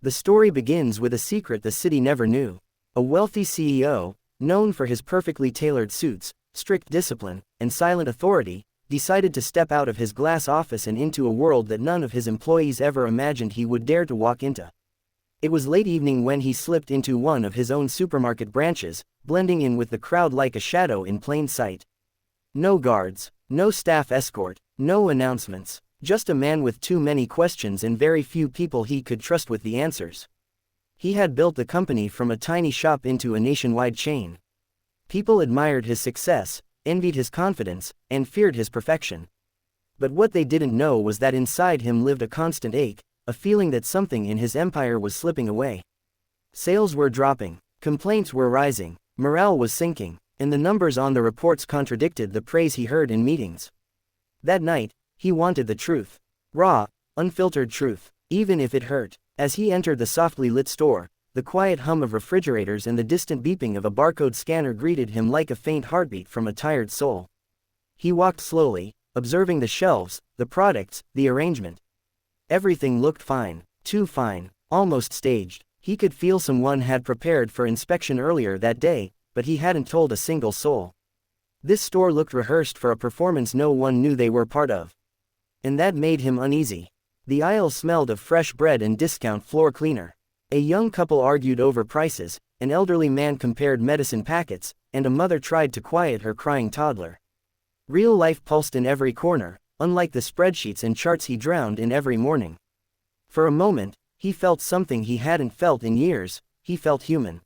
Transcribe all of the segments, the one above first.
The story begins with a secret the city never knew. A wealthy CEO, known for his perfectly tailored suits, strict discipline, and silent authority, decided to step out of his glass office and into a world that none of his employees ever imagined he would dare to walk into. It was late evening when he slipped into one of his own supermarket branches, blending in with the crowd like a shadow in plain sight. No guards, no staff escort, no announcements, just a man with too many questions and very few people he could trust with the answers. He had built the company from a tiny shop into a nationwide chain. People admired his success, envied his confidence, and feared his perfection. But what they didn't know was that inside him lived a constant ache, a feeling that something in his empire was slipping away. Sales were dropping, complaints were rising, morale was sinking, and the numbers on the reports contradicted the praise he heard in meetings. That night, he wanted the truth. Raw, unfiltered truth, even if it hurt. As he entered the softly lit store, the quiet hum of refrigerators and the distant beeping of a barcode scanner greeted him like a faint heartbeat from a tired soul. He walked slowly, observing the shelves, the products, the arrangement. Everything looked fine, too fine, almost staged. He could feel someone had prepared for inspection earlier that day, but he hadn't told a single soul. This store looked rehearsed for a performance no one knew they were part of. And that made him uneasy. The aisle smelled of fresh bread and discount floor cleaner. A young couple argued over prices, an elderly man compared medicine packets, and a mother tried to quiet her crying toddler. Real life pulsed in every corner, unlike the spreadsheets and charts he drowned in every morning. For a moment, he felt something he hadn't felt in years. He felt human.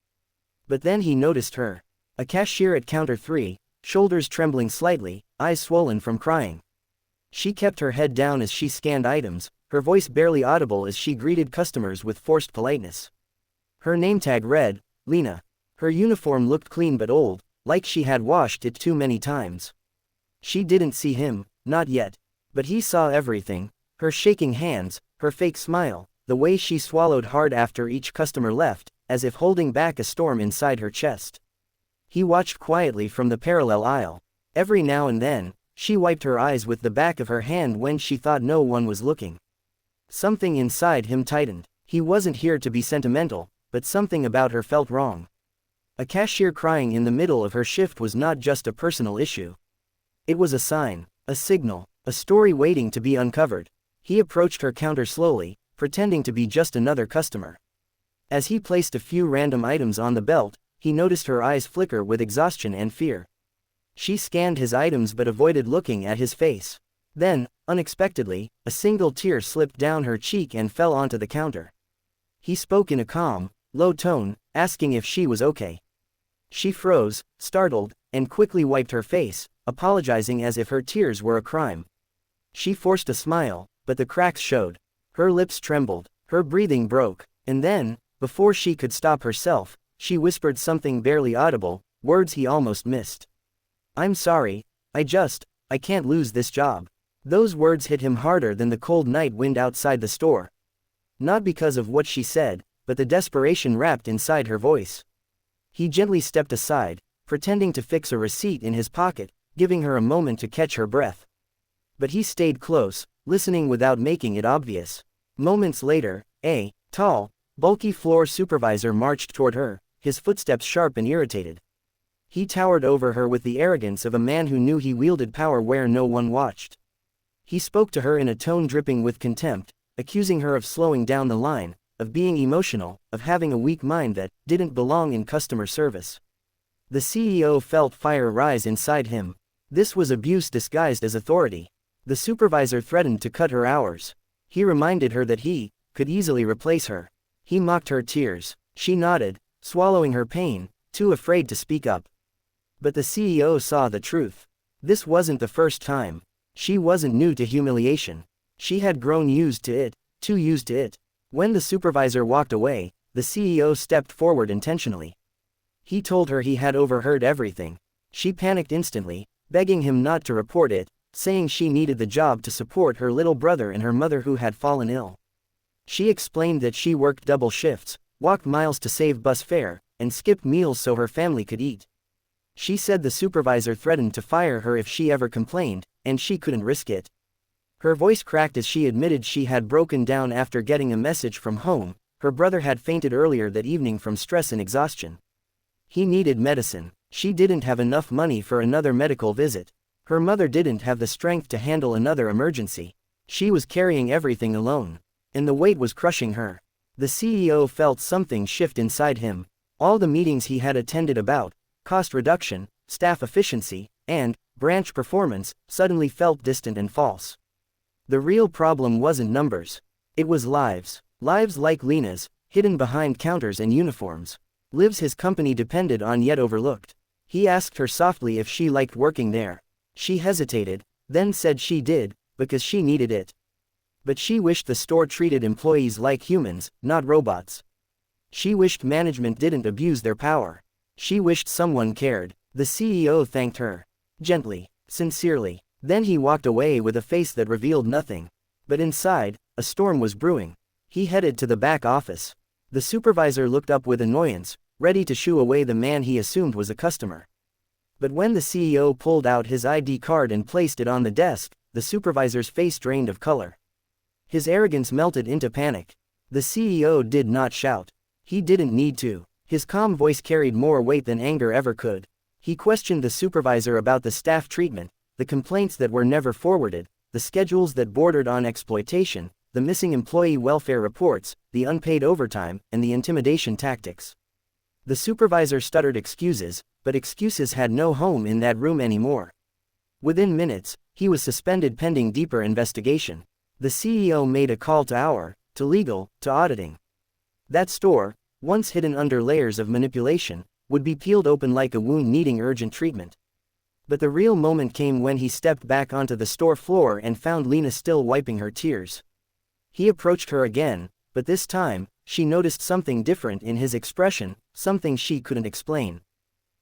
But then he noticed her. A cashier at counter 3, shoulders trembling slightly, eyes swollen from crying. She kept her head down as she scanned items, her voice barely audible as she greeted customers with forced politeness. Her name tag read, Lena. Her uniform looked clean but old, like she had washed it too many times. She didn't see him, not yet. But he saw everything, her shaking hands, her fake smile, the way she swallowed hard after each customer left, as if holding back a storm inside her chest. He watched quietly from the parallel aisle. Every now and then, she wiped her eyes with the back of her hand when she thought no one was looking. Something inside him tightened. He wasn't here to be sentimental, but something about her felt wrong. A cashier crying in the middle of her shift was not just a personal issue. It was a sign, a signal, a story waiting to be uncovered. He approached her counter slowly, pretending to be just another customer. As he placed a few random items on the belt, he noticed her eyes flicker with exhaustion and fear. She scanned his items but avoided looking at his face. Then, unexpectedly, a single tear slipped down her cheek and fell onto the counter. He spoke in a calm, low tone, asking if she was okay. She froze, startled, and quickly wiped her face, apologizing as if her tears were a crime. She forced a smile, but the cracks showed. Her lips trembled, her breathing broke, and then, before she could stop herself, she whispered something barely audible, words he almost missed. "I'm sorry, I can't lose this job." Those words hit him harder than the cold night wind outside the store. Not because of what she said, but the desperation wrapped inside her voice. He gently stepped aside, pretending to fix a receipt in his pocket, giving her a moment to catch her breath. But he stayed close, listening without making it obvious. Moments later, a tall, bulky floor supervisor marched toward her, his footsteps sharp and irritated. He towered over her with the arrogance of a man who knew he wielded power where no one watched. He spoke to her in a tone dripping with contempt, accusing her of slowing down the line, of being emotional, of having a weak mind that didn't belong in customer service. The CEO felt fire rise inside him. This was abuse disguised as authority. The supervisor threatened to cut her hours. He reminded her that he could easily replace her. He mocked her tears. She nodded, swallowing her pain, too afraid to speak up. But the CEO saw the truth. This wasn't the first time. She wasn't new to humiliation. She had grown used to it, too used to it. When the supervisor walked away, the CEO stepped forward intentionally. He told her he had overheard everything. She panicked instantly, begging him not to report it, saying she needed the job to support her little brother and her mother who had fallen ill. She explained that she worked double shifts, walked miles to save bus fare, and skipped meals so her family could eat. She said the supervisor threatened to fire her if she ever complained, and she couldn't risk it. Her voice cracked as she admitted she had broken down after getting a message from home, Her brother had fainted earlier that evening from stress and exhaustion. He needed medicine. She didn't have enough money for another medical visit. Her mother didn't have the strength to handle another emergency. She was carrying everything alone. And the weight was crushing her. The CEO felt something shift inside him. All the meetings he had attended about cost reduction, staff efficiency, and branch performance suddenly felt distant and false. The real problem wasn't numbers. It was lives. Lives like Lena's, hidden behind counters and uniforms. Lives his company depended on yet overlooked. He asked her softly if she liked working there. She hesitated, then said she did, because she needed it. But she wished the store treated employees like humans, not robots. She wished management didn't abuse their power. She wished someone cared. The CEO thanked her. Gently, sincerely. Then he walked away with a face that revealed nothing. But inside, a storm was brewing. He headed to the back office. The supervisor looked up with annoyance, ready to shoo away the man he assumed was a customer. But when the CEO pulled out his ID card and placed it on the desk, the supervisor's face drained of color. His arrogance melted into panic. The CEO did not shout. He didn't need to. His calm voice carried more weight than anger ever could. He questioned the supervisor about the staff treatment, the complaints that were never forwarded, the schedules that bordered on exploitation, the missing employee welfare reports, the unpaid overtime, and the intimidation tactics. The supervisor stuttered excuses, but excuses had no home in that room anymore. Within minutes, he was suspended pending deeper investigation. The CEO made a call to legal, to auditing. That store, once hidden under layers of manipulation, would be peeled open like a wound needing urgent treatment. But the real moment came when he stepped back onto the store floor and found Lena still wiping her tears. He approached her again, but this time, she noticed something different in his expression, something she couldn't explain.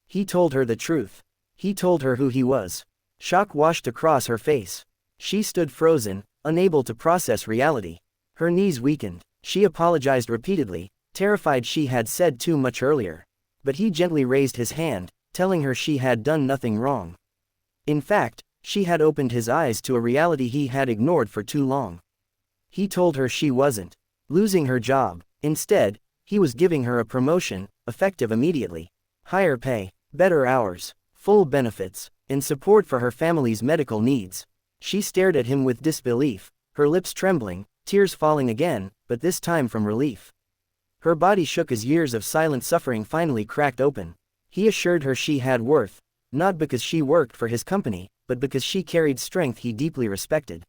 He told her the truth. He told her who he was. Shock washed across her face. She stood frozen, unable to process reality. Her knees weakened. She apologized repeatedly, terrified she had said too much earlier. But he gently raised his hand, telling her she had done nothing wrong. In fact, she had opened his eyes to a reality he had ignored for too long. He told her she wasn't losing her job. Instead, he was giving her a promotion, effective immediately. Higher pay, better hours, full benefits, and support for her family's medical needs. She stared at him with disbelief, her lips trembling, tears falling again, but this time from relief. Her body shook as years of silent suffering finally cracked open. He assured her she had worth, not because she worked for his company, but because she carried strength he deeply respected.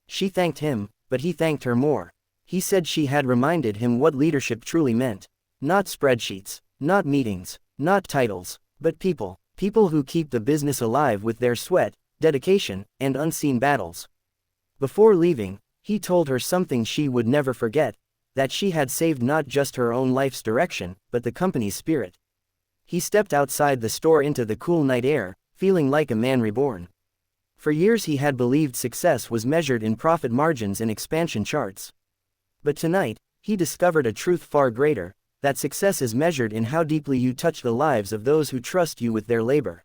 She thanked him, but he thanked her more. He said she had reminded him what leadership truly meant. Not spreadsheets, not meetings, not titles, but people. People who keep the business alive with their sweat, dedication, and unseen battles. Before leaving, he told her something she would never forget, that she had saved not just her own life's direction, but the company's spirit. He stepped outside the store into the cool night air, feeling like a man reborn. For years he had believed success was measured in profit margins and expansion charts. But tonight, he discovered a truth far greater, that success is measured in how deeply you touch the lives of those who trust you with their labor.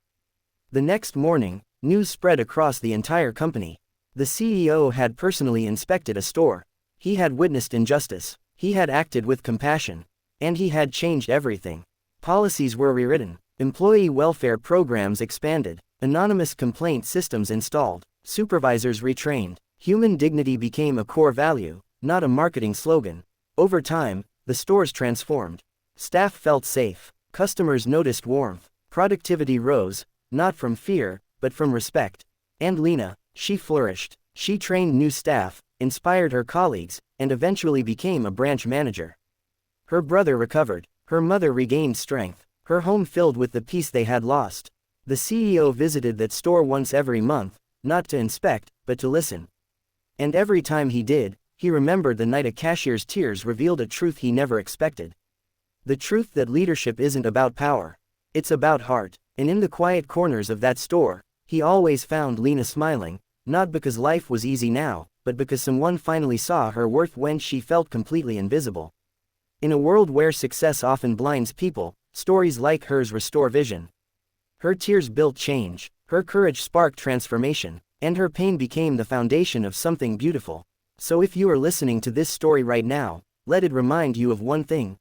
The next morning, news spread across the entire company. The CEO had personally inspected a store. He had witnessed injustice. He had acted with compassion. And he had changed everything. Policies were rewritten. Employee welfare programs expanded. Anonymous complaint systems installed. Supervisors retrained. Human dignity became a core value, not a marketing slogan. Over time, the stores transformed. Staff felt safe. Customers noticed warmth. Productivity rose, not from fear, but from respect. And Lena, she flourished. She trained new staff, inspired her colleagues, and eventually became a branch manager. Her brother recovered. Her mother regained strength. Her home filled with the peace they had lost. The CEO visited that store once every month, not to inspect, but to listen. And every time he did, he remembered the night a cashier's tears revealed a truth he never expected. The truth that leadership isn't about power. It's about heart. And in the quiet corners of that store, he always found Lena smiling, not because life was easy now, but because someone finally saw her worth when she felt completely invisible. In a world where success often blinds people, stories like hers restore vision. Her tears built change, her courage sparked transformation, and her pain became the foundation of something beautiful. So if you are listening to this story right now, let it remind you of one thing: